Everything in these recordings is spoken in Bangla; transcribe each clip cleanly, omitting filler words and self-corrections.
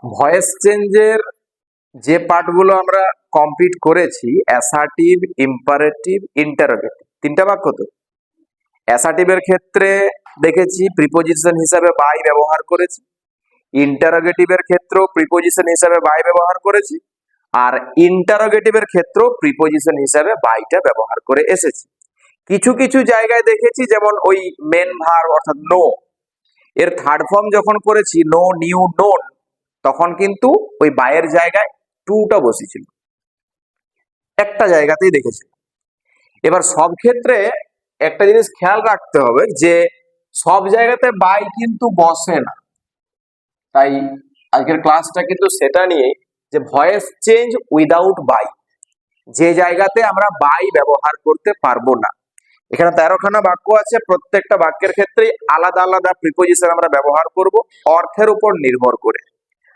ভয়েস চেঞ্জের যে পার্টগুলো আমরা কমপ্লিট করেছি, অ্যাসার্টিভ, ইম্পারেটিভ, ইন্টারোগেটিভ, তিনটা বাক্য তো। অ্যাসার্টিভের ক্ষেত্রে দেখেছি প্রিপোজিশন হিসাবে বাই ব্যবহার করেছি, ইন্টারোগেটিভের ক্ষেত্রেও প্রিপোজিশন হিসাবে বাই ব্যবহার করেছি, আর ইন্টারোগেটিভের ক্ষেত্রেও প্রিপোজিশন হিসাবে বাইটা ব্যবহার করে এসেছি। কিছু কিছু জায়গায় দেখেছি, যেমন ওই মেন ভার্ব অর্থাৎ নো এর থার্ড ফর্ম যখন করেছি, নো, নিউ, নোন, তখন কিন্তু ওই বাইয়ের জায়গায় টুটা বসেছিল, একটা জায়গাতেই দেখেছি। এবার সব ক্ষেত্রে একটা জিনিস খেয়াল রাখতে হবে যে সব জায়গাতে বাই কিন্তু বসে না। তাই আজকের ক্লাসটা কিন্তু সেটা নিয়ে, যে ভয়েস চেঞ্জ উইদাউট বাই, যে জায়গাতে আমরা বাই ব্যবহার করতে পারবো না। এখানে 13খানা বাক্য আছে, প্রত্যেকটা বাক্যের ক্ষেত্রেই আলাদা আলাদা প্রিপোজিশন আমরা ব্যবহার করব অর্থের উপর নির্ভর করে।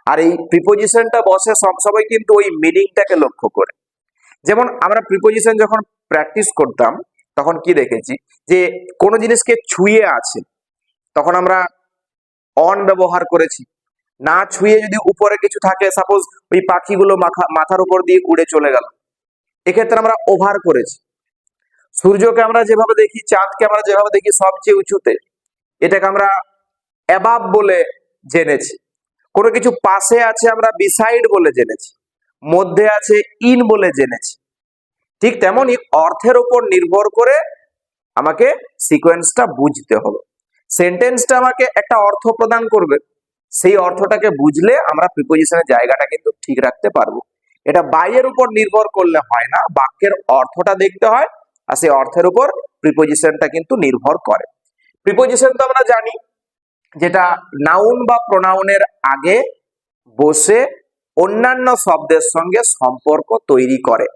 আর এই প্রিপোজিশনটা বসে সবসময় কিন্তু ওই মিনিংটাকে লক্ষ্য করে। যেমন আমরা প্রিপোজিশন যখন প্র্যাকটিস করতাম তখন কি দেখেছি, যে কোনো জিনিসকে ছুঁয়ে আছে তখন আমরা অন ব্যবহার করেছি। না ছুঁয়ে যদি উপরে কিছু থাকে, সাপোজ ওই পাখিগুলো মাথার উপর দিয়ে উড়ে চলে গেল, এক্ষেত্রে আমরা ওভার করেছি। সূর্যকে আমরা যেভাবে দেখি, চাঁদকে আমরা যেভাবে দেখি সবচেয়ে উঁচুতে, এটাকে আমরা অ্যাবাভ বলে জেনেছি। কোনো কিছু পাশে আছে আমরা বিসাইড বলে জেনেছি, মধ্যে আছে ইন বলে জেনেছি। ঠিক তেমনি অর্থের উপর নির্ভর করে আমাকে সিকোয়েন্সটা বুঝতে হবে। সেন্টেন্সটা আমাকে একটা অর্থ প্রদান করবে, সেই অর্থটাকে বুঝলে আমরা প্রিপোজিশনের জায়গাটা কিন্তু ঠিক রাখতে পারবো। এটা বাইয়ের উপর নির্ভর করলে হয় না, বাক্যের অর্থটা দেখতে হয়, আর সেই অর্থের উপর প্রিপোজিশনটা কিন্তু নির্ভর করে। প্রিপোজিশন তো আমরা জানি, যেটা নাউন বা প্রোনাউনের আগে বসে অন্যান্য শব্দের সঙ্গে সম্পর্ক তৈরি করে।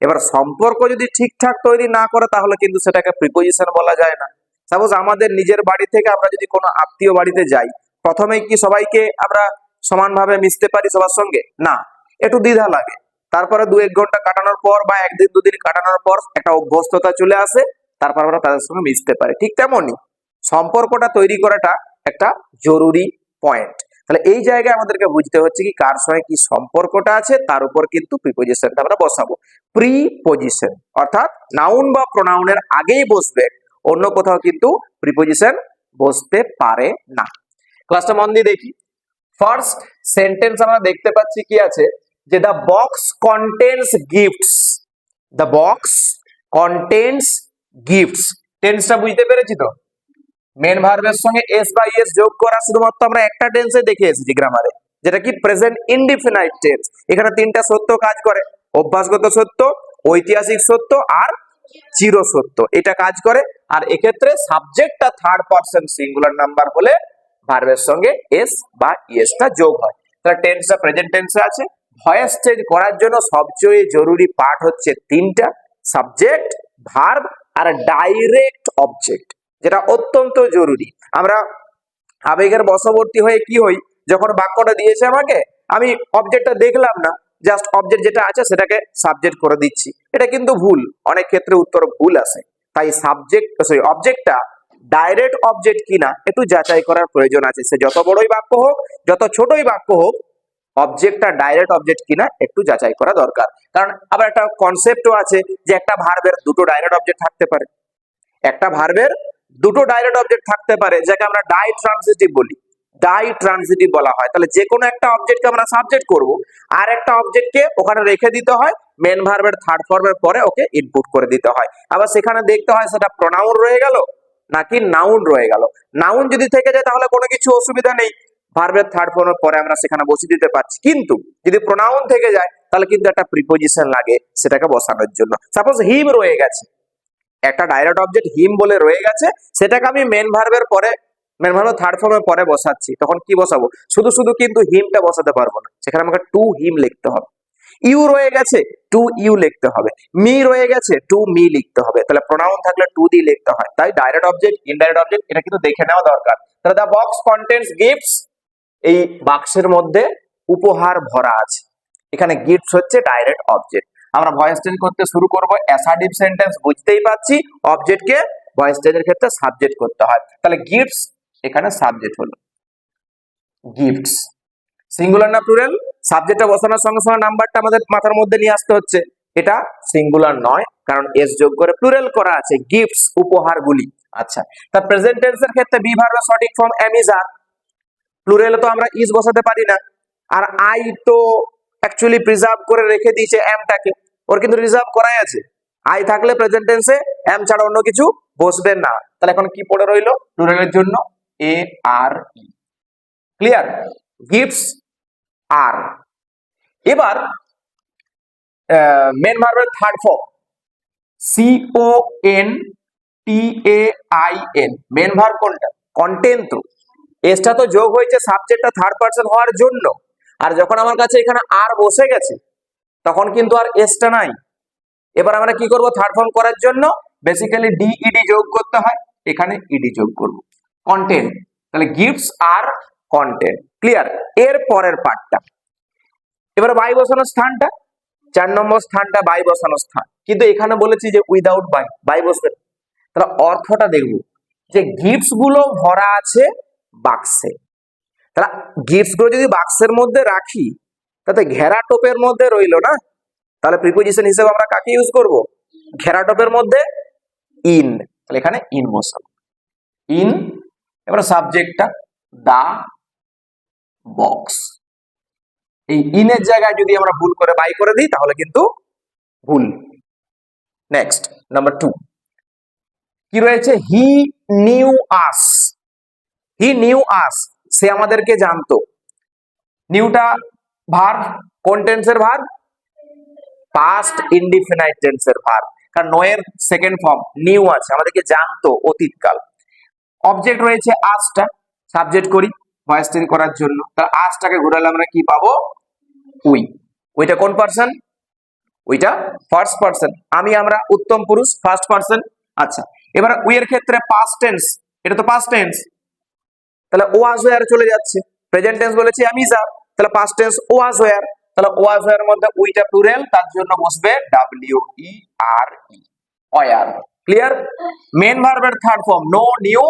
এবার সম্পর্ক যদি ঠিকঠাক তৈরি না করে তাহলে কিন্তু সেটাকে প্রিপোজিশন বলা যায় না। সাপোজ আমাদের নিজের বাড়ি থেকে আমরা যদি কোনো আত্মীয় বাড়িতে যাই, প্রথমে কি সবাইকে আমরা সমানভাবে মিশতে পারি সবার সঙ্গে? না, একটু দ্বিধা লাগে। তারপরে 2-1 ঘন্টা কাটানোর পর বা 1 দিন 2 দিন কাটানোর পর একটা অভ্যস্ততা চলে আসে, তারপর আমরা তাদের সঙ্গে মিশতে পারি। ঠিক তেমনই সম্পর্কটা তৈরি করাটা একটা জরুরি পয়েন্ট। তাহলে এই জায়গায় আমাদেরকে বুঝতে হচ্ছে কি কার সঙ্গে কি সম্পর্কটা আছে, তার উপর কিন্তু প্রিপোজিশনটা আমরা বসাবো। প্রিপোজিশন অর্থাৎ নাউন বা প্রোনাউনের আগেই বসবে, অন্য কোথাও কিন্তু প্রিপোজিশন বসতে পারে না। ক্লাসটা মন দিয়ে দেখি। ফার্স্ট সেন্টেন্স আমরা দেখতে পাচ্ছি কি আছে, যে the box contains gifts. The box contains gifts, টেন্সটা বুঝতে পেরেছি তো? মেন ভার্বের সঙ্গে এস বা ইএস যোগ করা শুধুমাত্র আমরা একটা টেন্সে দেখে এসেছি গ্রামারে, যেটা কি প্রেজেন্ট ইনডিফিনাইট টেন্স। এখানে তিনটা সত্য কাজ করে, অভ্যাসগত সত্য, ঐতিহাসিক সত্য আর চির সত্য, এটা কাজ করে। আর এক্ষেত্রে সাবজেক্টটা থার্ড পারসন সিঙ্গুলার নাম্বার হলে ভার্বের সঙ্গে এস বা ইএসটা যোগ হয়। তাহলে টেন্সটা প্রেজেন্ট টেন্সে আছে। ভয়েস চেঞ্জ করার জন্য সবচেয়ে জরুরি পার্ট হচ্ছে তিনটা, সাবজেক্ট, ভার্ব আর ডাইরেক্ট অবজেক্ট, যেটা অত্যন্ত জরুরি। আমরা আবেগের বশবর্তী হয়ে কি হই, যখন বাক্যটা দিয়েছে আমাকে, আমি অবজেক্টটা দেখলাম না, জাস্ট অবজেক্ট যেটা আছে সেটাকে সাবজেক্ট করে দিচ্ছি। এটা কিন্তু ভুল, অনেক ক্ষেত্রে উত্তর ভুল আসে। তাই অবজেক্টটা ডাইরেক্ট অবজেক্ট কিনা একটু যাচাই করার প্রয়োজন আছে। সে যত বড়ই বাক্য হোক, যত ছোটই বাক্য হোক, অবজেক্টটা ডাইরেক্ট অবজেক্ট কিনা একটু যাচাই করা দরকার। কারণ আবার একটা কনসেপ্টও আছে যে একটা ভার্বের দুটো ডাইরেক্ট অবজেক্ট থাকতে পারে। একটা ভার্বের দুটো ডাইরেক্ট অবজেক্ট থাকতে পারে, যাকে আমরা ডাই ট্রান্সিটিভ বলি। ডাই ট্রান্সিটিভ বলা হয়। তাহলে যে কোনো একটা অবজেক্টকে আমরা সাবজেক্ট করব, আর একটা অবজেক্টকে ওখানে রেখে দিতে হয়, মেন ভার্বের থার্ড ফর্মের পরে ওকে ইনপুট করে দিতে হয়। আবার সেখানে দেখতে হয় সেটা প্রোনাউন রয়ে গেল নাকি নাউন রয়ে গেল। নাউন যদি থেকে যায় তাহলে কোনো কিছু অসুবিধা নেই, ভার্বের থার্ড ফর্মের পরে আমরা সেখানে বসিয়ে দিতে পারছি। কিন্তু যদি প্রোনাউন থেকে যায় তাহলে কিন্তু একটা প্রিপোজিশন লাগে সেটাকে বসানোর জন্য। সাপোজ হিম রয়ে গেছে, একটা ডাইরেক্ট অবজেক্ট হিম বলে রয়ে গেছে, সেটাকে আমি মেন ভার্বের পরে, মেন ভার্বের থার্ড ফর্মের পরে বসাচ্ছি, তখন কি বসাবো? শুধু শুধু কিন্তু হিমটা বসাতে পারবো না, সেখানে আমাকে টু হিম লিখতে হবে। ইউ রয়ে গেছে, টু ইউ লিখতে হবে। মি রয়ে গেছে, টু মি লিখতে হবে। তাহলে প্রোনাউন থাকলে টু দিয়ে লিখতে হয়। তাই ডাইরেক্ট অবজেক্ট, ইনডাইরেক্ট অবজেক্ট এটা কিন্তু দেখে নেওয়া দরকার। তাহলে দ্য বক্স কন্টেন্টস গিফটস, এই বাক্সের মধ্যে উপহার ভরা আছে, এখানে গিফটস হচ্ছে ডাইরেক্ট অবজেক্ট। আমরা ভয়েস চেঞ্জ করতে শুরু করব, অ্যাসার্টিভ সেন্টেন্স বুঝতেই পাচ্ছি, অবজেক্টকে ভয়েস চেঞ্জের ক্ষেত্রে সাবজেক্ট করতে হয়। তাহলে গিফটস এখানে সাবজেক্ট হলো, গিফটস। সিঙ্গুলার না প্লুরাল? সাবজেক্টটা বসানোর সঙ্গে সঙ্গে নাম্বারটা আমাদের মাথার মধ্যে নিয়ে আসতে হচ্ছে, এটা সিঙ্গুলার নয়, কারণ এস যোগ করে প্লুরাল করা আছে, গিফটস উপহারগুলি। আচ্ছা, তা প্রেজেন্ট টেন্সের ক্ষেত্রে বি ভার্বের সঠিক ফর্ম এম ইজ আর। প্লুরালে তো আমরা ইজ বসাতে পারি না, আর আই তো অ্যাকচুয়ালি প্রিজার্ভ করে রেখে দিয়েছে এমটাকে, ওর কিন্তু রিজার্ভ করাই আছে। আই থাকলে প্রেজেন্ট টেন্সে এম ছাড়া অন্য কিছু বসবে না। তাহলে এখন কি পড়ে রইলো প্লুরালের জন্য? A R E. Clear? Gifts are. এবার মেন ভার্বের third form C O N T A I N. Main verb কোনটা? কন্টেন্ট। তো এসটা তো যোগ হয়েছে সাবজেক্টটা থার্ড পারসন হওয়ার জন্য, আর যখন আমার কাছে এখানে আর বসে গেছে তখন কিন্তু আর এসটা নাই। এবার আমরা কি করব? থার্ড ফর্ম করার জন্য বেসিক্যালি ডিইডি যোগ করতে হয়, এখানে ইডি যোগ করব, কন্টেন্ট। তাহলে গিফটস আর কন্টেন্ট। ক্লিয়ার? এর পরের পার্টটা এবার বাই বসানোর স্থানটা, 4 নম্বর স্থানটা বাই বসানোর স্থান, কিন্তু এখানে বলেছি যে উইদাউট বাই, বাই বসবে। তাহলে অর্থটা দেখব যে গিফটস গুলো ভরা আছে বাক্সে। তাহলে গিফটস গুলো যদি বাক্সের মধ্যে রাখি তাতে ঘেরা টোপের মধ্যে রইলো না, তাহলে প্রিপোজিশন হিসেবে আমরা কাকে ইউজ করব? ঘেরা টোপের মধ্যে ইন। তাহলে এখানে ইন বসাবো, ইন। এবার সাবজেক্টটা দা বক্স। এই ইনের জায়গায় যদি আমরা ভুল করে বাই করে দিই তাহলে কিন্তু ভুল। নেক্সট নাম্বার 2 কি রয়েছে? He knew us. He knew আস, সে আমাদেরকে জানতো। নিউটা ভার্ব, কোন টেন্সের ভার্ব? পাস্ট ইনডিফিনাইট টেন্সের ভার্ব, কারণ নো এর সেকেন্ড ফর্ম নিউ আছে, আমাদেরকে জানতো অতীতকাল। অবজেক্ট রয়েছে আসটা, সাবজেক্ট করি ভয়েস চেঞ্জ করার জন্য, তাহলে আসটাকে ঘোরালে আমরা কি পাবো? উই। ওইটা কোন পারসন? ওইটা ফার্স্ট পারসন। আমি, আমরা, উত্তম পুরুষ ফার্স্ট পারসন। আচ্ছা, এবার উই এর ক্ষেত্রে পাস্ট টেন্স, এটা তো পাস্ট টেন্স, তাহলে ওয়াজ ওয়্যার চলে যাচ্ছে। প্রেজেন্ট টেন্স বলেছি আমি যা, তাহলে পাস্ট টেন্স ওয়াজ ওয়্যার, তাহলে ওয়াজ ওয়্যার মধ্যে উইটা প্লুরাল, তার জন্য বসবে W E R E, were. Clear? Main ভার্বের third form know knew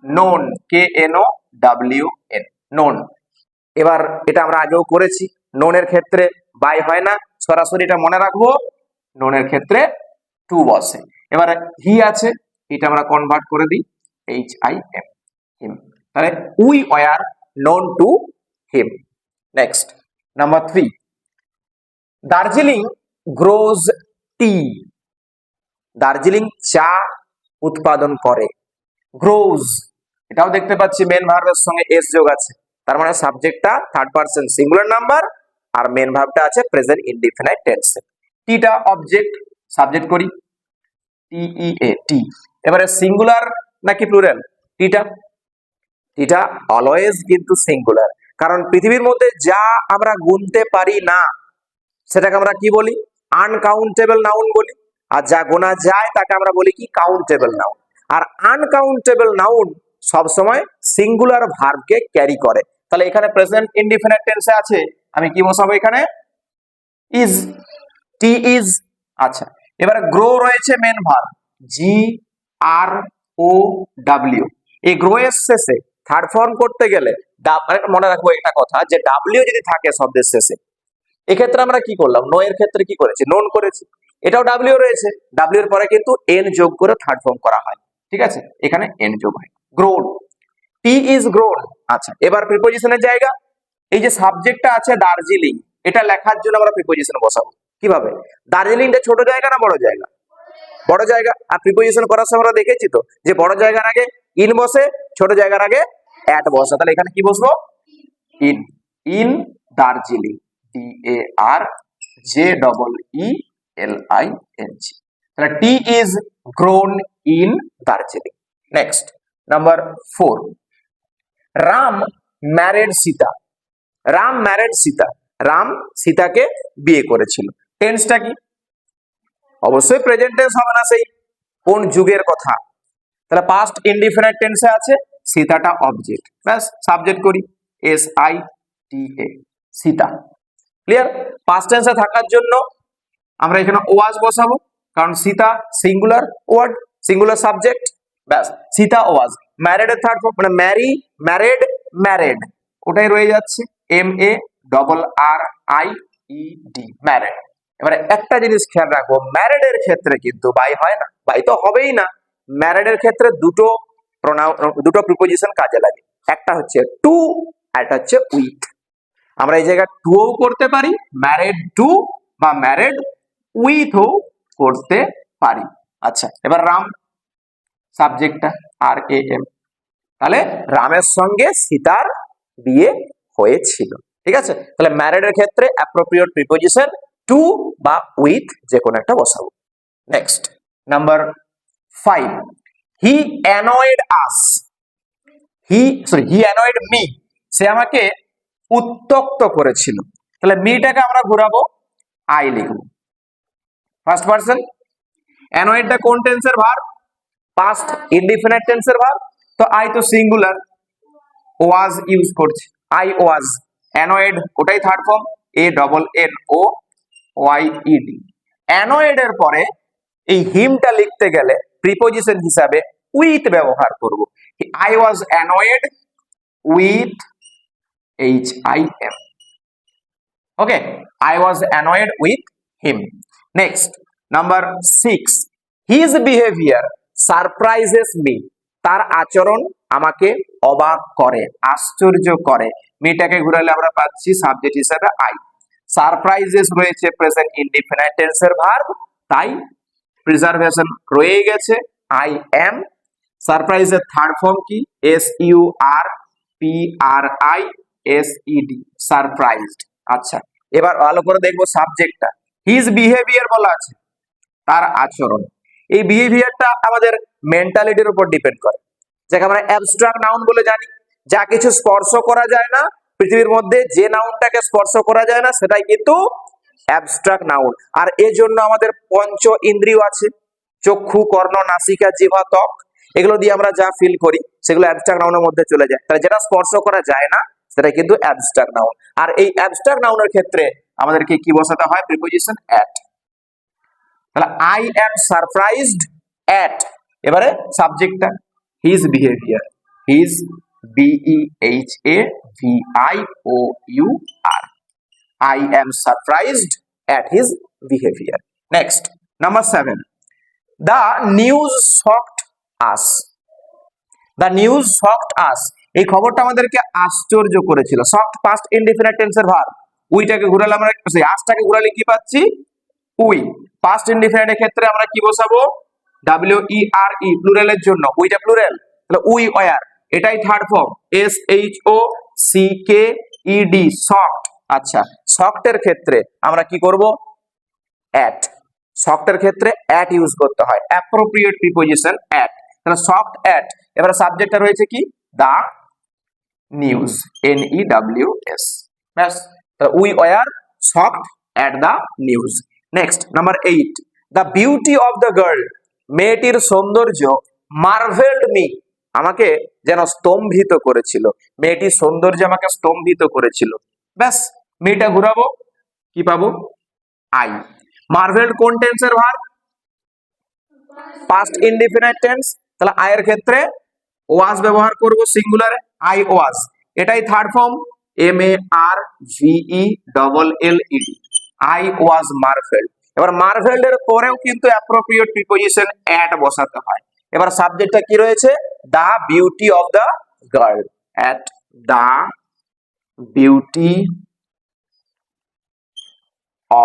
known, K N O W N, known. এবার এটা আমরা আগেও করেছি, নোনের ক্ষেত্রে বাই হয় না, সরাসরি এটা মনে রাখবো, নোনের ক্ষেত্রে টু বসে। এবারে হি আছে, এটা আমরা কনভার্ট করে দিই এইচ আই এম, হিম। তাহলে we were known to him. Next number 3 Darjeeling grows tea. Darjeeling চা উৎপাদন করে। গ্রোজ, এটাও দেখতে পাচ্ছি মেন ভার্বের সঙ্গে এস যোগ আছে, তার মানে সাবজেক্টটা থার্ড পারসন সিঙ্গুলার নাম্বার, আর মেন ভার্বটা আছে প্রেজেন্ট ইনডিফিনাইট টেন্সে। টিটা অবজেক্ট, সাবজেক্ট করি টি ই এ, টি। এবারে সিঙ্গুলার নাকি প্লুরাল? টিটা, টিটা অলওয়েজ কিন্তু সিঙ্গুলার, কারণ পৃথিবীর মধ্যে যা আমরা গুনতে পারি না সেটাকে আমরা কি বলি? আনকাউন্টেবল নাউন বলি, আর যা গোনা যায় তাকে আমরা বলি কি? Countable noun. আর আনকাউন্টেবল নাউন সব সময় সিঙ্গুলার ভার্বকে ক্যারি করে। তাহলে এখানে প্রেজেন্ট ইনডিফিনিট টেন্সে আছে, আমি কি বসাবো এখানে? Is, T is. আচ্ছা, এবারে গ্রো রয়েছে মেন ভার্ব জি আর ও ডব্লিউ। এই গ্রো এর শেষে থার্ড ফর্ম করতে গেলে মনে রাখবো একটা কথা, যে ডাব্লিউ যদি থাকে শব্দের শেষে, এক্ষেত্রে আমরা কি করলাম? নো এর ক্ষেত্রে কি করেছি? নোন করেছি। এটাও ডাব্লিউ রয়েছে, ডাব্লিউ এর পরে কিন্তু এন যোগ করে থার্ড ফর্ম করা হয়, ঠিক আছে? এখানে এন যোগ হয়, গ্রোন, টি ইজ গ্রোন। আচ্ছা, এবার প্রিপোজিশনের জায়গা, এই যে সাবজেক্টটা আছে দার্জিলিং, এটা লেখার জন্য আমরা প্রিপোজিশন বসাবো কিভাবে? দার্জিলিংটা ছোট জায়গা না বড় জায়গা? বড় জায়গা। আর প্রিপোজিশন করার সময় আমরা দেখেছি তো যে বড় জায়গার আগে ইন বসে, ছোট জায়গার আগে অ্যাট বসে। তাহলে এখানে কি বসবো? In, in Darjeeling, D A R J double E L I N G. তাহলে tea is grown in Darjeeling. Next number 4 Ram married Sita. Ram married Sita, Ram সীতাকে বিয়ে করেছিল। টেন্সটা কি? অবশ্যই প্রেজেন্ট টেন্স হবে না, সেই কোন যুগের কথা। তাহলে পাস্ট ইনডিফিনিট টেন্সে আছে, সীতাটা অবজেক্ট, ব্যাস সাবজেক্ট করি S I T A, Sita. Clear? Past টেন্সে থাকার জন্য আমরা এখানে ওয়াজ বসাবো, কারণ Sita singular word, singular subject, ব্যাস সীতা ওয়াজ। ম্যারিড এর থার্ড ফর্ম মানে ম্যারি, ম্যারিড, ম্যারিড, ওটাই রয়ে যাচ্ছে। MARRIED, married. এবারে একটা জিনিস খেয়াল রাখবো, ম্যারেড এর ক্ষেত্রে কিন্তু বাই হয় না, বাই তো হবেই না। ম্যারেড এর ক্ষেত্রে দুটো প্রিপোজিশন কাজে লাগে, একটা হচ্ছে টু আর একটা হচ্ছে উইথ। আমরা এই জায়গায় টুও করতে পারি, ম্যারেড টু বা ম্যারেড উইথও করতে পারি। আচ্ছা, এবার রাম সাবজেক্টটা RAM, তাহলে রামের সঙ্গে সীতার বিয়ে হয়েছিল। ঠিক আছে, তাহলে ম্যারেড এর ক্ষেত্রে অ্যাপ্রোপ্রিয়েট প্রিপোজিশন টু বা উইথ যে কোনো একটা বসাবো। নেক্সট, নাম্বার 5, হি অ্যানয়েড আস। হি অ্যানয়েড মি, সে আমাকে উত্ত্যক্ত করেছিল। তাহলে মিটাকে আমরা ঘোরাবো, আই লিখবো। ফার্স্ট পারসন, অ্যানয়েডটা কোন টেন্সের ভার্ব? পাস্ট ইনডিফিনিট টেন্সের ভার্ব। তো আই তো সিঙ্গুলার, ওয়াজ ইউজ করছি, আই ওয়াজ। অ্যানয়েড ওটাই থার্ড ফর্ম, ANNOYED। অ্যানয়েড এর পরে এই হিমটা লিখতে গেলে প্রিপোজিশন হিসাবে উইথ ব্যবহার করব। I was annoyed with HIM। Okay, I was annoyed with him. Next, number 6, his behaviour surprises me. তার আচরণ আমাকে অবাক করে, আশ্চর্য করে। মিটাকে ঘুরালে আমরা পাচ্ছি সাবজেক্ট হিসেবে আই। সারপ্রাইজেস রয়েছে প্রেজেন্ট ইনডিফিনিট টেন্সের ভার্ব, তাই প্রিজার্ভেশন রয়ে গেছে আই এম। সারপ্রাইজের থার্ড ফর্ম কি? SURPRISED, surprised. আচ্ছা, এবার ভালো করে দেখবো সাবজেক্টটা। হিজ বিহেভিয়ার বলা আছে, তার আচরণ। এই বিহেভিয়ারটা আমাদের মেন্টালিটির উপর ডিপেন্ড করে, যাকে আমরা অ্যাবস্ট্রাক্ট নাউন বলে জানি। যা কিছু স্পর্শ করা যায় না পৃথিবীর মধ্যে, যে নাউনটাকে স্পর্শ করা যায় না সেটাই কিন্তু অ্যাবস্ট্রাক্ট নাউন। আর এর জন্য আমাদের পঞ্চ ইন্দ্রিয় আছে, চক্ষু, কর্ণ, নাসিকা, জিহ্বা, ত্বক। এগুলো দিয়ে আমরা যা ফিল করি সেগুলো অ্যাবস্ট্রাক্ট নাউনের মধ্যে চলে যায়। তাহলে যেটা স্পর্শ করা যায় না সেটা কিন্তু অ্যাবস্ট্রাক্ট নাউন। আর এই অ্যাবস্ট্রাক্ট নাউনের ক্ষেত্রে আমাদেরকে কি বসাতে হয়? Preposition at. তাহলে আই এম সারপ্রাইজড অ্যাট, এবারে সাবজেক্টটা his behaviour, his BEHAVIOUR, I am surprised at his behavior. Next, number 7, the news shocked us. The news shocked us, এই খবরটা আমাদেরকে আশ্চর্য করেছিল। শকড পাস্ট ইনডিফিনিট টেন্সের ভার্ব। উইটাকে ঘোরালে আমরা, আসটাকে ঘোরালে কি পাচ্ছি? উই। পাস্ট ইনডিফিনিটের ক্ষেত্রে আমরা কি বসাবো? WERE, প্লুরালের জন্য উইটা প্লুরাল, তাহলে উই ওয়ার, এটাই থার্ড ফর্ম, SHOCKED, শকড। আচ্ছা, শকড এর ক্ষেত্রে আমরা কি করব? অ্যাট। শকড এর ক্ষেত্রে অ্যাট ইউজ করতে হয়, অ্যাপ্রোপ্রিয়েট প্রিপোজিশন অ্যাট। তাহলে শকড অ্যাট। এবারে সাবজেক্টটা রয়েছে কি? The news, NEWS। ব্যাস, তাহলে we were shocked at the news. Next, number 8, the beauty of the girl, মেয়েটির সৌন্দর্য মার্ভেলড মি, আমাকে যেন স্তম্ভিত করেছিল। মেয়েটির সৌন্দর্য আমাকে স্তম্ভিত করেছিল। ব্যাস, মেয়েটা ঘুরাবো, কি পাবো? আই। মার্ভেলড কোন টেন্সের ভার্ব? Past indefinite tense. তাহলে আই এর ক্ষেত্রে ওয়াজ ব্যবহার করব, সিঙ্গুলারে, আই ওয়াজ। এটাই third form, MARVELLED, I was marvelled. এবার মার্ভেলড এর পরেও কিন্তু অ্যাপ্রোপ্রিয়েট প্রিপোজিশন অ্যাট বসাতে হয়। এবার সাবজেক্টটা কি রয়েছে? The beauty of the girl, at the beauty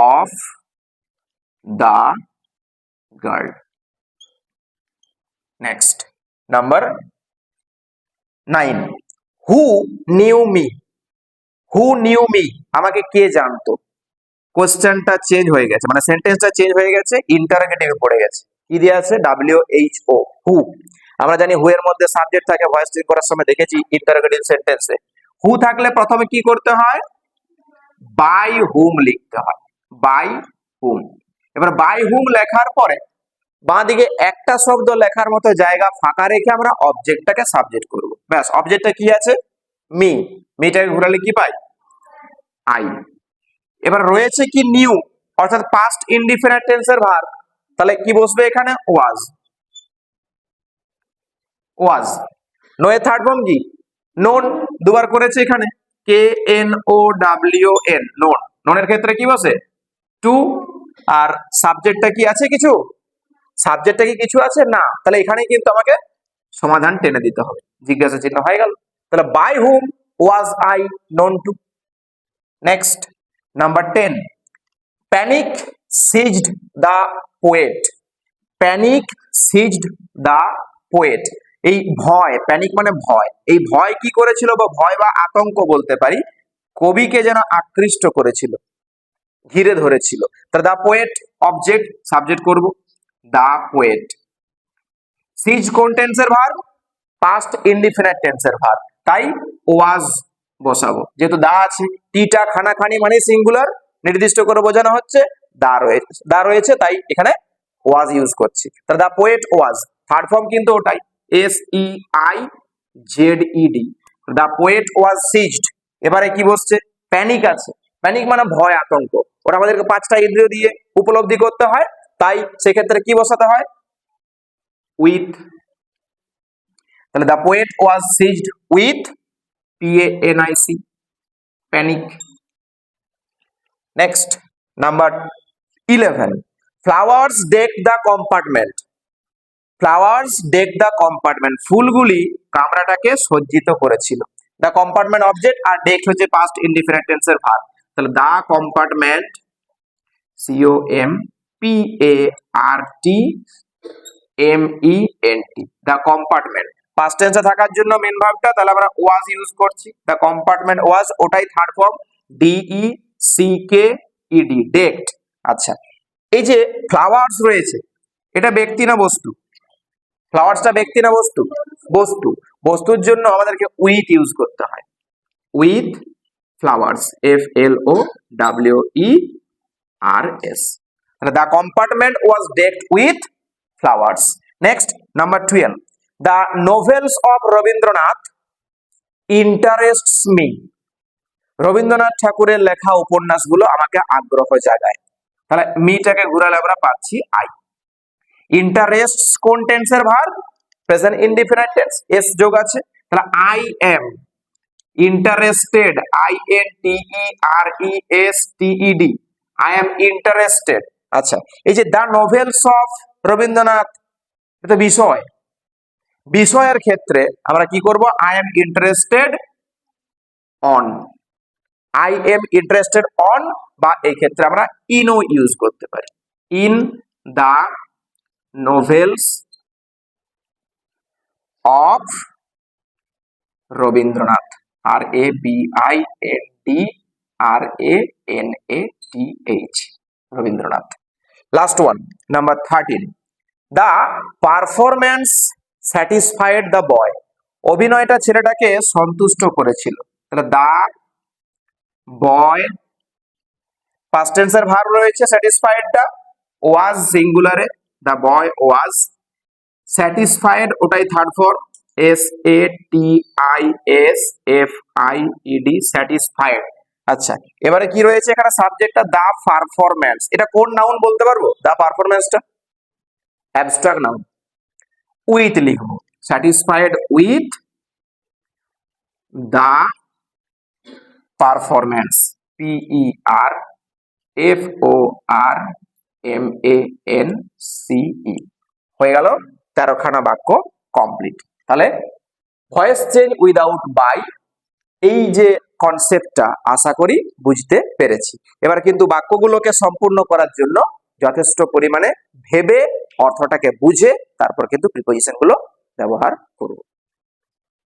of the girl. Next, number 9, who knew me. Who knew me, আমাকে কে জানতো। কোশ্চেনটা চেঞ্জ হয়ে গেছে, মানে সেন্টেন্সটা চেঞ্জ হয়ে গেছে, ইন্টারোগেটিভ পড়ে গেছে। কি দেওয়া আছে? WHO, হু। আমরা জানি হু এর মধ্যে সাবজেক্ট থাকে, ভয়েস চেঞ্জ করার সময় দেখেছি ইন্টারোগেটিভ সেন্টেন্সে। হু থাকলে প্রথমে কি করতে হয়? বাই হুম লিখতে হয়, বাই হুম। এবার বাই হুম লেখার পরে বাঁ দিকে একটা শব্দ লেখার মতো জায়গা ফাঁকা রেখে আমরা অবজেক্টটাকে সাবজেক্ট করব। ব্যাস, অবজেক্টটা কি আছে? মি। মিটাকে ঘোরালে কি পাই? আই। এবার রয়েছে কি? নিউ, অর্থাৎ পাস্ট ইনডিফিনিট টেন্সের ভার্ব। তাহলে কি বসবে এখানে? ওয়াজ। ওয়াজ। নো এর থার্ড ফর্ম কি? নোন, দুবার করেছে এখানে, KNOWN, নোন। নোনের ক্ষেত্রে কি বসে? টু। আর সাবজেক্টটা কি আছে কিছু? সাবজেক্টটা কি কিছু আছে? না। তাহলে এখানে কিন্তু আমাকে সমাধান টেনে দিতে হবে, জিজ্ঞাসা চিহ্ন হয়ে গেল। তাহলে by whom was I known to. Next number 10, panic seized the poet. Panic seized the poet, এই ভয়, প্যানিক মানে ভয়, এই ভয় কি করেছিল, বা ভয় বা আতঙ্ক বলতে পারি, কবিকে যেন আকৃষ্ট করেছিল, ঘিরে ধরেছিল। তাহলে দা পোয়েট অবজেক্ট, সাবজেক্ট করব দা পোয়েট। সিজ কোন টেন্সের ভার্ব? পাস্ট ইনডিফিনিট টেন্সের ভার্ব, তাই ওয়াজ বসাবো। যেহেতু দা আছে, টিটা খানাখানি মানে সিঙ্গুলার, নির্দিষ্ট করে বোঝানো হচ্ছে, দা রয়েছে তাই এখানে ওয়াজ ইউজ করছি। তাহলে the poet was, third form কিন্তু ওটাই, SEIZED। The poet was seized, এবারে কি বসছে? প্যানিক আছে, প্যানিক মানে ভয় আতঙ্ক, ওরা আমাদেরকে 5টা ইন্দ্রিয় দিয়ে উপলব্ধি করতে হয়, তাই সেক্ষেত্রে কি বসাতে হয়? উইথ। তাহলে the poet was seized with PANIC, panic. Next number 11, flowers deck the compartment. Flowers deck the compartment, ফুলগুলি কামরাটাকে সজ্জিত করেছিল। দ্য কম্পার্টমেন্ট অবজেক্ট, আর ডেক হচ্ছে পাস্ট ইনডিফিনিট টেন্সের ভার্ব। তাহলে the compartment, COMPARTMENT, the compartment. Past টেন্সে থাকার জন্য মেন ভার্বটা, তাহলে আমরা ওয়াজ ইউজ করছি। দ্য কম্পার্টমেন্ট ওয়াজ, ওটাই থার্ড ফর্ম, DECKED, ডেকড। আচ্ছা, এই যে ফ্লাওয়ার্স রয়েছে, এটা ব্যক্তি না বস্তু? ফ্লাওয়ার্সটা ব্যক্তি না বস্তু? বস্তু। বস্তুর জন্য আমাদেরকে উইথ ইউজ করতে হয়, উইথ ফ্লাওয়ার্স, FLOWERS। তাহলে the compartment was decked with flowers. Next number 12, the novels of Rabindranath interests me. Rabindranath ঠাকুরের লেখা উপন্যাসগুলো আমাকে আগ্রহ জাগায়। তাহলে মিটাকে ঘুরালে আমরা পাচ্ছি আই। ইন্টারেস্টস কোন টেন্সের verb? Present indefinite tense, S যোগ আছে। তাহলে I am interested, INTERESTED, I am interested. আচ্ছা, এই যে দ্য নোভেলস অফ রবীন্দ্রনাথ, এটা বিষয়, বিষয়ের ক্ষেত্রে আমরা কি করব? I am interested on, I am interested on, বা এই ক্ষেত্রে আমরা ইনও ইউজ করতে পারি, in the novels of Rabindranath, RABINDRANATH, Rabindranath. Last one, number 13, the performance satisfied the boy. অভিনয়টা ছেলেটাকে সন্তুষ্ট করেছিল। তাহলে দ্য বয়, পাস্ট টেন্সের ভার্ব রয়েছে, স্যাটিসফাইডটা, ওয়াজ সিঙ্গুলারে, দ্য বয় ওয়াজ স্যাটিসফাইড, ওটাই থার্ড ফর্ম, SATISFIED, স্যাটিসফাইড। আচ্ছা, এবারে কি রয়েছে এখানে? সাবজেক্টটা দ্য পারফরম্যান্স, এটা কোন নাউন বলতে পারবো? দ্য পারফরম্যান্সটা অ্যাবস্ট্রাক্ট নাউন, উইথ লিখবো, satisfied with the performance, PERFORMANCE, হয়ে গেল 13খানা বাক্য কমপ্লিট। তাহলে ভয়েস চেঞ্জ উইদাউট বাই, এই যে কনসেপ্টটা আশা করি বুঝতে পেরেছি। এবার কিন্তু বাক্যগুলোকে সম্পূর্ণ করার জন্য যথেষ্ট পরিমাণে ভেবে অর্থটাকে বুঝে তারপর কিন্তু প্রিপোজিশন গুলো ব্যবহার করব।